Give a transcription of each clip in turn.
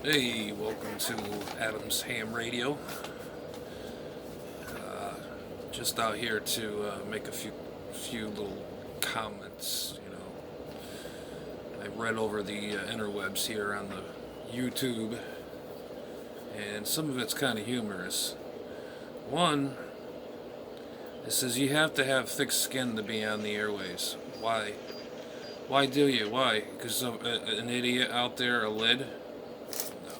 Hey, welcome to Adam's Hamradio. Just out here to make a few little comments. I read over the interwebs here on the YouTube, and some of it's kind of humorous. One, it says you have to have thick skin to be on the airways. Why? Why do you? Why? Because of an idiot out there, a lid? No.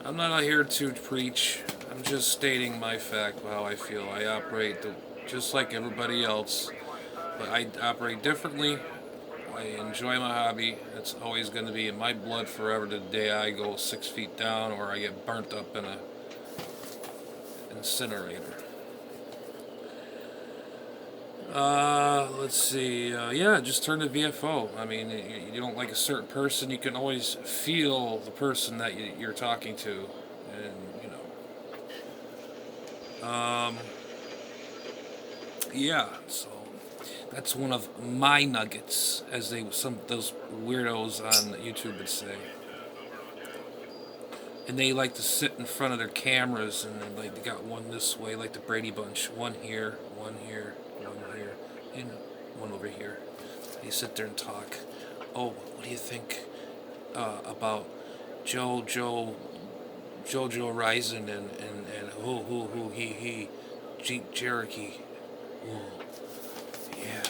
I'm not out here to preach. I'm just stating my fact, how I feel. I operate just like everybody else, but I operate differently. I enjoy my hobby. It's always going to be in my blood forever the day I go 6 feet down or I get burnt up in a incinerator. Let's see. Yeah, just turn to VFO. I mean, you don't like a certain person, you can always feel the person that you're talking to, and yeah. So that's one of my nuggets, as some those weirdos on YouTube would say. And they like to sit in front of their cameras, and then, like, they got one this way, like the Brady Bunch, one here, one here, one here, and one over here. They sit there and talk. Oh, what do you think about Joe Joe Jojo Rising and who he Jeep Cherokee? Oh, yeah.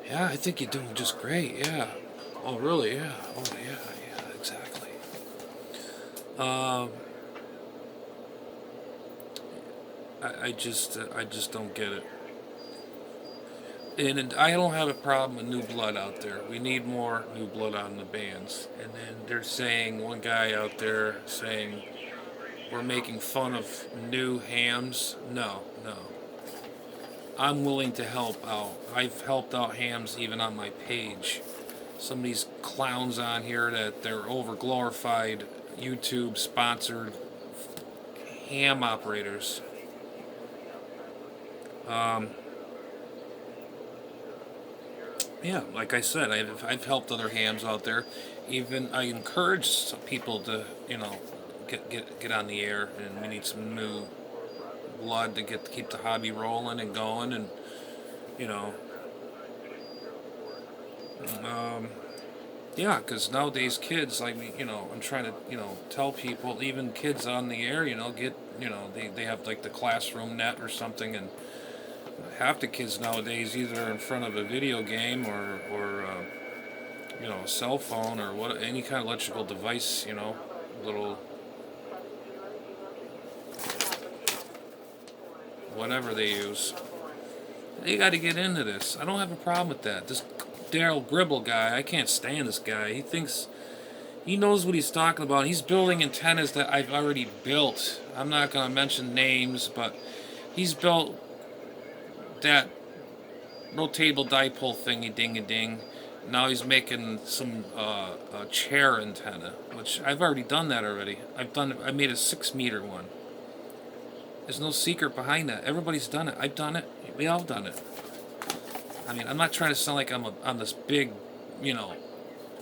Yeah, I think you're doing just great. Yeah. Oh, really? Yeah. Oh, yeah. Yeah. Exactly. Um, I just don't get it. And I don't have a problem with new blood out there. We need more new blood on the bands. And then they're saying, one guy out there saying, we're making fun of new hams. No, no. I'm willing to help out. I've helped out hams even on my page. Some of these clowns on here that they're over glorified YouTube sponsored ham operators. Um, yeah, like I said, I've helped other hams out there. Even I encourage some people to get on the air, and we need some new blood to keep the hobby rolling and going, and you know, um, yeah, because nowadays kids, like, I'm trying to tell people, even kids on the air, get they have like the classroom net or something, and half the kids nowadays either in front of a video game or a cell phone or any kind of electrical device, little whatever they use. They got to get into this. I don't have a problem with that. This Daryl Gribble guy, I can't stand this guy. He knows what he's talking about. He's building antennas that I've already built. I'm not going to mention names, but he's built that rotatable dipole thingy ding a ding. Now he's making some a chair antenna, which I've already done that already. I made a 6 meter one. There's no secret behind that. Everybody's done it. I've done it. We all done it. I mean, I'm not trying to sound like I'm this big, you know,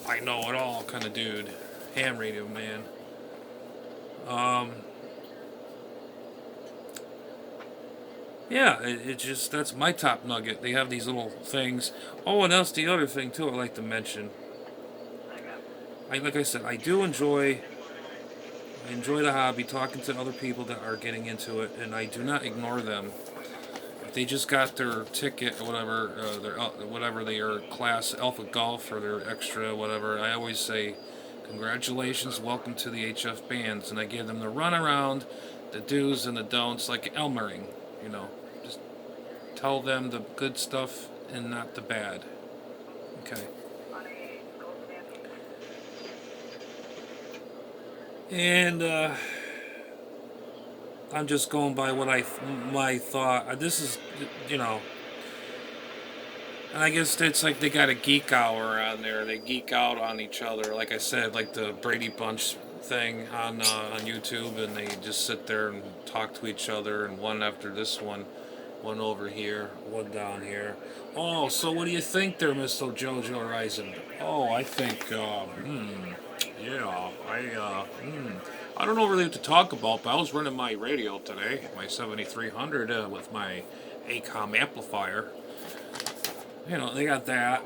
I know it all kind of dude. Ham radio man. Um, yeah, it just that's my top nugget. They have these little things. Oh, and that's the other thing too. I like to mention. Like I said, I enjoy the hobby, talking to other people that are getting into it, and I do not ignore them. If they just got their ticket or whatever, whatever their class Alpha Golf or their extra whatever, I always say, congratulations, welcome to the HF bands, and I give them the runaround, the do's and the don'ts, like Elmering, just tell them the good stuff and not the bad. Okay. And I'm just going by what my thought. This is, you know, and I guess it's like they got a geek hour on there. They geek out on each other. Like I said, like the Brady Bunch thing on YouTube, and they just sit there and talk to each other, and one after this one over here, one down here. Oh, so what do you think there, Mr. Jojo Horizon? Oh, I think, Yeah, I don't know really what to talk about, but I was running my radio today, my 7300 with my ACOM amplifier. They got that.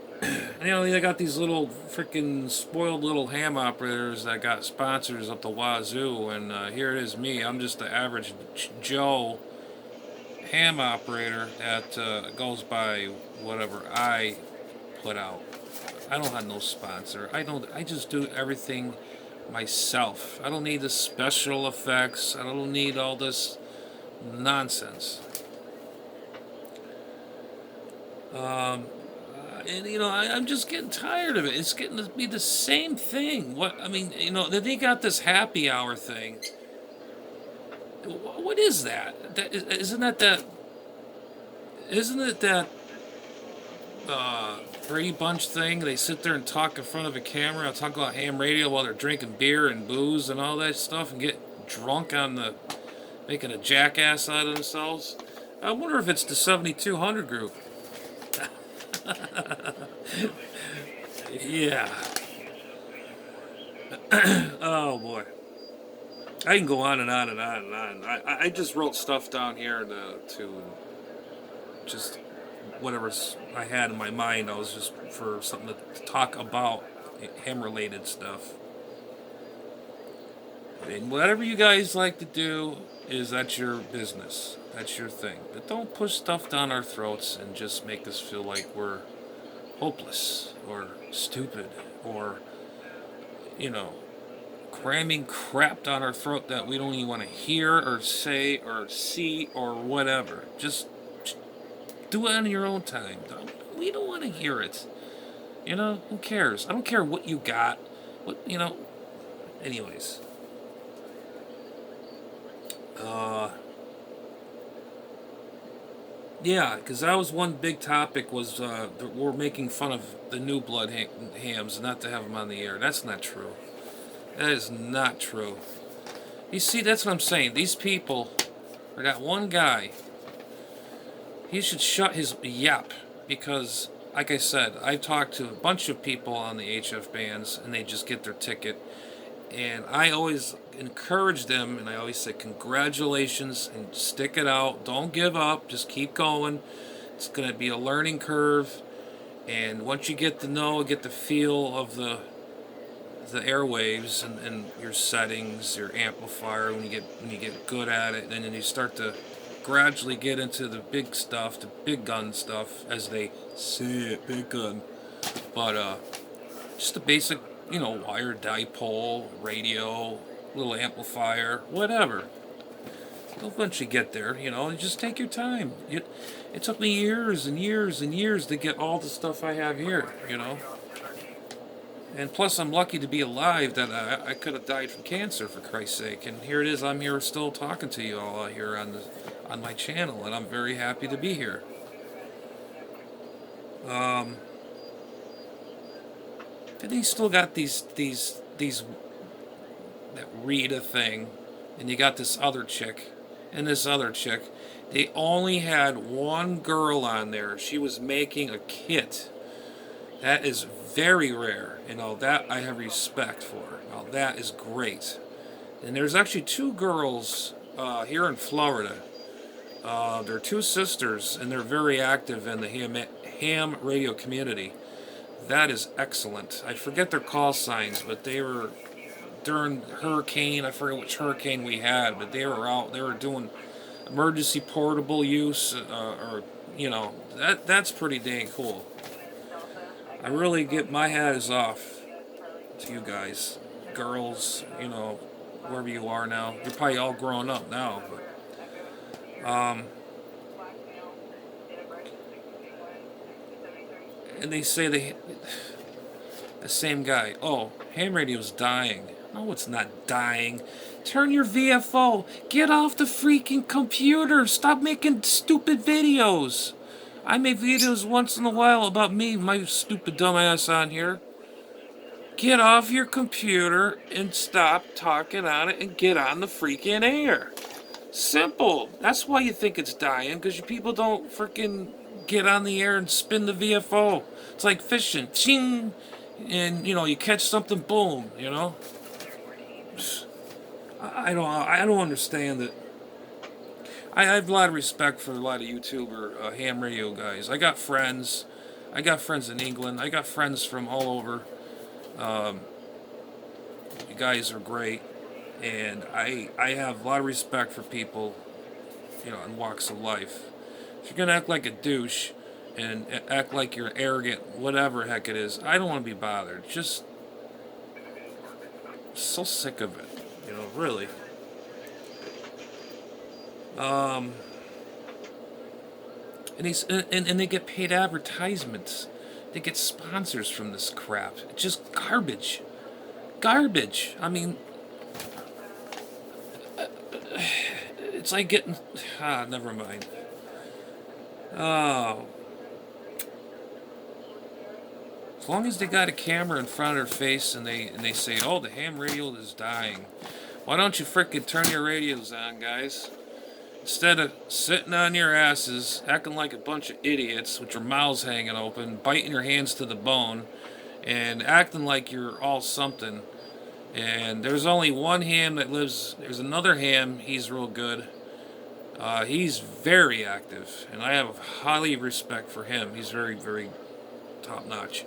They got these little freaking spoiled little ham operators that got sponsors up the wazoo, and here it is me. I'm just the average Joe ham operator that goes by whatever I put out. I don't have no sponsor. I don't. I just do everything myself. I don't need the special effects. I don't need all this nonsense. And I'm just getting tired of it. It's getting to be the same thing. What I mean, then they got this happy hour thing. What is that? Isn't that that? Isn't it that Brady Bunch thing? They sit there and talk in front of a camera, talk about ham radio while they're drinking beer and booze and all that stuff, and get drunk on the making a jackass out of themselves. I wonder if it's the 7200 group. Yeah. Oh boy. I can go on and on and on and on. I just wrote stuff down here to just whatever I had in my mind. I was just for something to talk about ham related stuff. And whatever you guys like to do that's your business. That's your thing. But don't push stuff down our throats and just make us feel like we're hopeless or stupid or you know cramming crap down our throat that we don't even want to hear or say or see or whatever. Just do it on your own time. We don't want to hear it. Who cares? I don't care what you got. Anyways. Yeah, because that was one big topic was we're making fun of the new blood hams, not to have them on the air. That's not true. That is not true. You see, that's what I'm saying. These people, or that one guy, he should shut his yap because, like I said, I've talked to a bunch of people on the HF bands and they just get their ticket. And I always encourage them and I always say congratulations and stick it out. Don't give up. Just keep going. It's going to be a learning curve. And once you get the feel of the airwaves and your settings, your amplifier, when you get good at it, and then you start to gradually get into the big stuff, the big gun stuff, as they say it, big gun. But just the basic, wire dipole, radio, little amplifier, whatever. You'll eventually get there, and just take your time. It took me years and years and years to get all the stuff I have here. And plus, I'm lucky to be alive that I could have died from cancer, for Christ's sake. And here it is, I'm here still talking to you all here on my channel, and I'm very happy to be here. And then you still got these that Rita thing, and you got this other chick, and this other chick. They only had one girl on there. She was making a kit. That is very rare. That I have respect for. That is great. And there's actually two girls here in Florida. They're two sisters, and they're very active in the ham radio community. That is excellent. I forget their call signs, but they were during hurricane. I forget which hurricane we had, but they were out. They were doing emergency portable use, that's pretty dang cool. I really get my hat is off to you guys, girls, wherever you are now. You're probably all grown up now, but and they say the same guy. Oh, ham radio's dying. No, it's not dying. Turn your VFO. Get off the freaking computer. Stop making stupid videos. I make videos once in a while about me, my stupid dumb ass on here. Get off your computer and stop talking on it and get on the freaking air. Simple. That's why you think it's dying, because you people don't freaking get on the air and spin the VFO. It's like fishing. Ching! and you catch something, boom. I don't understand it. I have a lot of respect for a lot of YouTuber ham radio guys. I got friends in England. I got friends from all over. You guys are great, and I have a lot of respect for people, in walks of life. If you're gonna act like a douche and act like you're arrogant, whatever heck it is, I don't want to be bothered. Just so sick of it, really. Um, and they get paid advertisements. They get sponsors from this crap. It's just garbage. Garbage. I mean, it's like getting. Never mind. Oh. As long as they got a camera in front of their face and they say, "Oh, the ham radio is dying," why don't you frickin' turn your radios on, guys? Instead of sitting on your asses, acting like a bunch of idiots with your mouths hanging open, biting your hands to the bone, and acting like you're all something. And there's only one ham that lives. There's another ham. He's real good. He's very active, and I have highly respect for him. He's very, very top notch.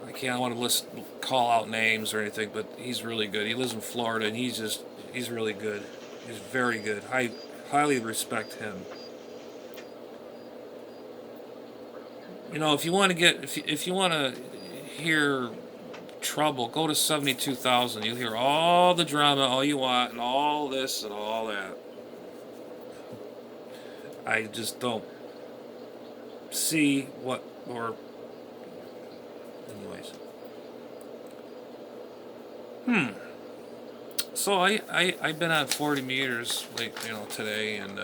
I want to call out names or anything, but he's really good. He lives in Florida, and he's really good. He's very good. I highly respect him. If you want to if you want to hear trouble, go to 72,000. You'll hear all the drama, all you want, and all this and all that. I just don't see what, or, anyways. So I've been on 40 meters, like, today, and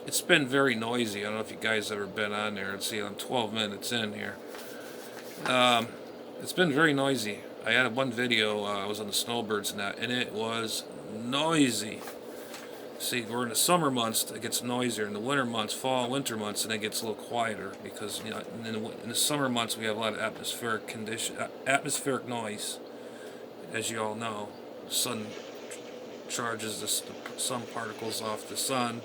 it's been very noisy. I don't know if you guys ever been on there and see. I'm 12 minutes in here. It's been very noisy. I had one video. I was on the snowbirds and it was noisy. See, we're in the summer months, it gets noisier. In the winter months, fall and winter months, and it gets a little quieter because in the summer months we have a lot of atmospheric noise, as you all know. The sun charges some particles off the sun,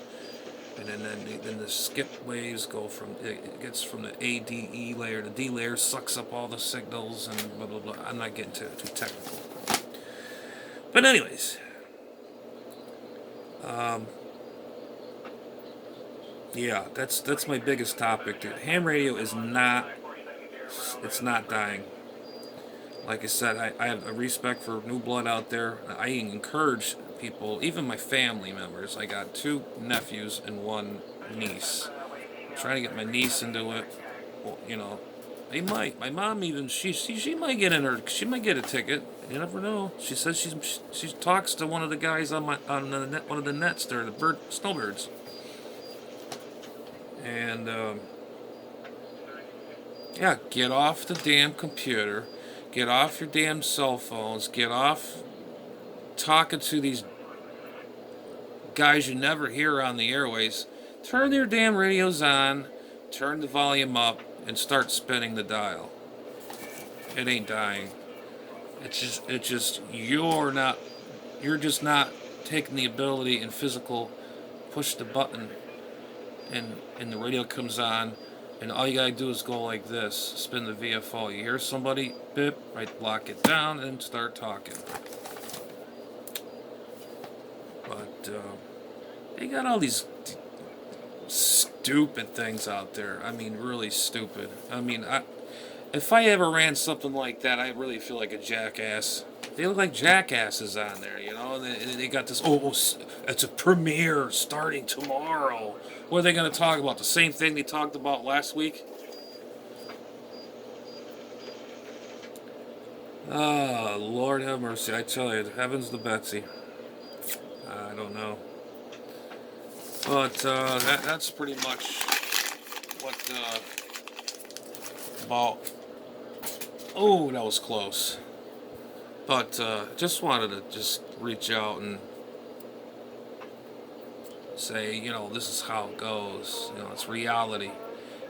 and then the skip waves go from it gets from the ADE layer. The D layer sucks up all the signals and blah blah blah. I'm not getting too technical, but anyways. Yeah, that's my biggest topic. Dude. Ham radio is not, it's not dying. Like I said, I have a respect for new blood out there. I encourage people, even my family members. I got 2 nephews and 1 niece. I'm trying to get my niece into it. Well, they might. My mom even she might get in her. She might get a ticket. You never know. She says she talks to one of the guys on the net, one of the nets there, the snowbirds. And yeah, get off the damn computer. Get off your damn cell phones. Get off talking to these guys you never hear on the airways. Turn your damn radios on. Turn the volume up and start spinning the dial. It ain't dying. It's just you're just not taking the ability and physical push the button and the radio comes on and all you gotta do is go like this, spin the VFO. You hear somebody, bip, right, lock it down and start talking. But they got all these stupid things out there. I mean, really stupid. I mean, if I ever ran something like that, I really feel like a jackass. They look like jackasses on there, And they got this. Oh, it's a premiere starting tomorrow. What are they going to talk about? The same thing they talked about last week? Oh, Lord have mercy. I tell you, heavens to Betsy. I don't know. But that's pretty much what about. Oh, that was close. But just wanted to just reach out and say, this is how it goes. It's reality.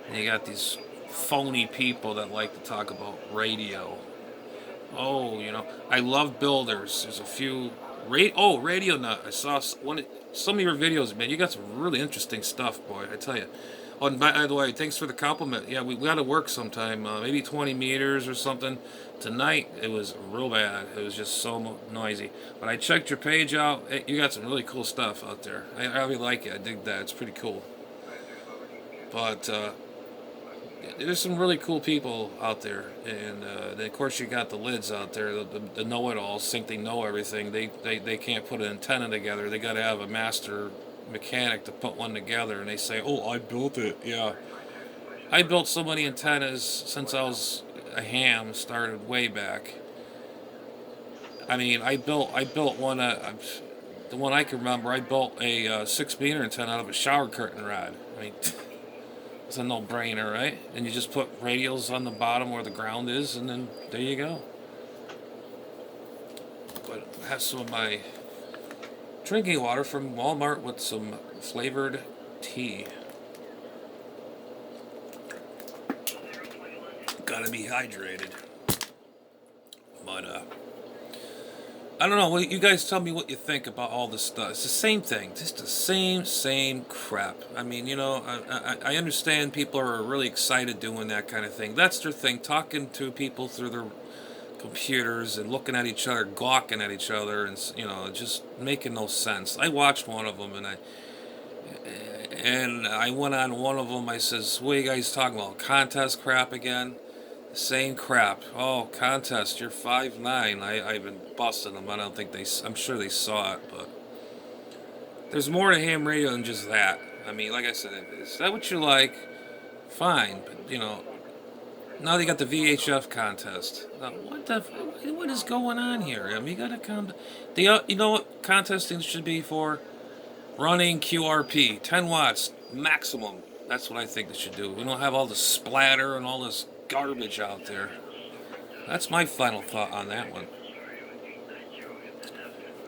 And you got these phony people that like to talk about radio. Oh, I love builders. There's a few. Radio Nut. I saw some of your videos, man. You got some really interesting stuff, boy. I tell you. Oh, and by the way, thanks for the compliment. Yeah, we got to work sometime. Maybe 20 meters or something. Tonight it was real bad. It was just so noisy. But I checked your page out. You got some really cool stuff out there. I really like it. I dig that. It's pretty cool. But there's some really cool people out there, and then of course you got the lids out there, the know-it-alls think they know everything. They can't put an antenna together. They got to have a master mechanic to put one together, and they say, "Oh, I built it." Yeah, I built so many antennas since I was a ham. Started way back. I mean, I built one. The one I can remember, I built a 6 meter antenna out of a shower curtain rod. I mean. It's a no-brainer, right? And you just put radials on the bottom where the ground is, and then there you go. But I have some of my drinking water from Walmart with some flavored tea. Gotta be hydrated. But I don't know. Well, you guys tell me what you think about all this stuff. It's the same thing, just the same crap. I mean, I understand people are really excited doing that kind of thing. That's their thing, talking to people through their computers and looking at each other, gawking at each other, and just making no sense. I watched one of them, and I went on one of them. I says, "What are you guys talking about? Contest crap again?" Same crap. Oh, contest. You're 5'9". I've been busting them. I don't think I'm sure they saw it, but there's more to ham radio than just that. I mean, like I said, is that what you like? Fine, but now they got the VHF contest. Now, what is going on here? I mean, you gotta come. You know what contesting should be for? Running QRP, 10 watts maximum. That's what I think they should do. We don't have all the splatter and all this garbage out there. That's my final thought on that one.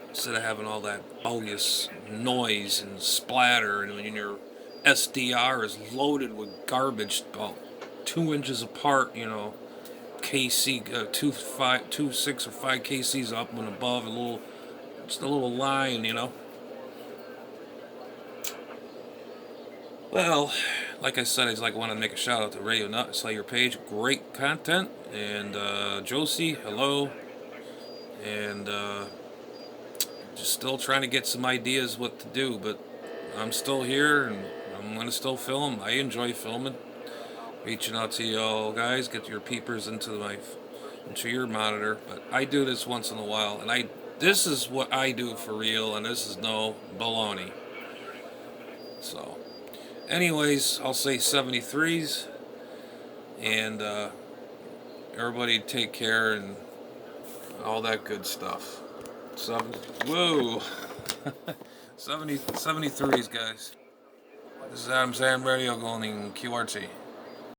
Instead of having all that bogus noise and splatter, and when your SDR is loaded with garbage about 2 inches apart, KC, 6 or 5 KCs up and above, just a little line. Well, like I said, I want to make a shout out to Radio Nut. I saw your page, great content. And Josie, hello. And just still trying to get some ideas what to do, but I'm still here and I'm going to still film. I enjoy filming. Reaching out to you all guys, get your peepers into your monitor. But I do this once in a while, and this is what I do for real, and this is no baloney. So. Anyways, I'll say 73s, and everybody take care and all that good stuff. Whoa, 73s, guys. This is Hamradio going QRT.